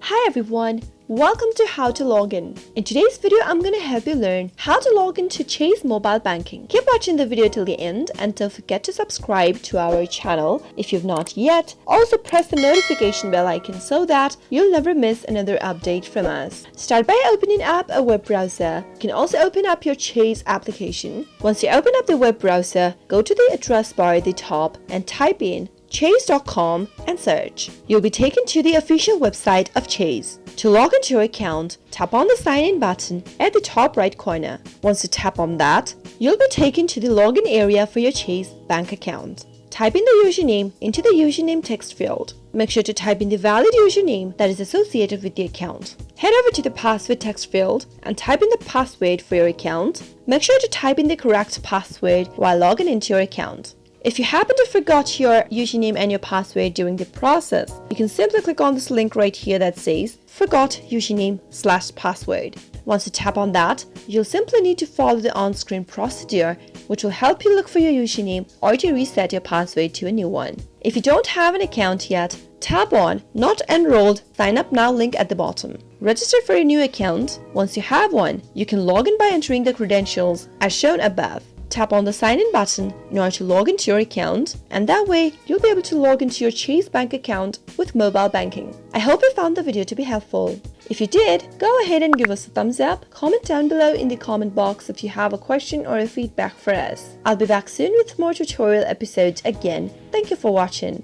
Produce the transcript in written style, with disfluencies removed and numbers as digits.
Hi everyone, welcome to How to Login. In today's video, I'm going to help you learn how to log in to Chase mobile banking. Keep watching the video till the end and don't forget to subscribe to our channel if you've not yet. Also press the notification bell icon so that you'll never miss another update from us. Start by opening up a web browser. You can also open up your Chase application. Once you open up the web browser, go to the address bar at the top and type in chase.com and search. You'll be taken to the official website of Chase. To log into your account, tap on the sign in button at the top right corner. Once you tap on that, you'll be taken to the login area for your Chase bank account. Type in the username into the username text field. Make sure to type in the valid username that is associated with the account. Head over to the password text field and type in the password for your account. Make sure to type in the correct password while logging into your account. If you happen to forgot your username and your password during the process, you can simply click on this link right here that says forgot username/password. Once you tap on that, you'll simply need to follow the on-screen procedure, which will help you look for your username or to reset your password to a new one. If you don't have an account yet, tap on Not Enrolled Sign Up Now link at the bottom. Register for your new account. Once you have one, you can log in by entering the credentials as shown above. Tap on the sign in button in order to log into your account, and that way you'll be able to log into your Chase bank account with mobile banking. I hope you found the video to be helpful. If you did, go ahead and give us a thumbs up. Comment down below in the comment box if you have a question or a feedback for us. I'll be back soon with more tutorial episodes again. Thank you for watching.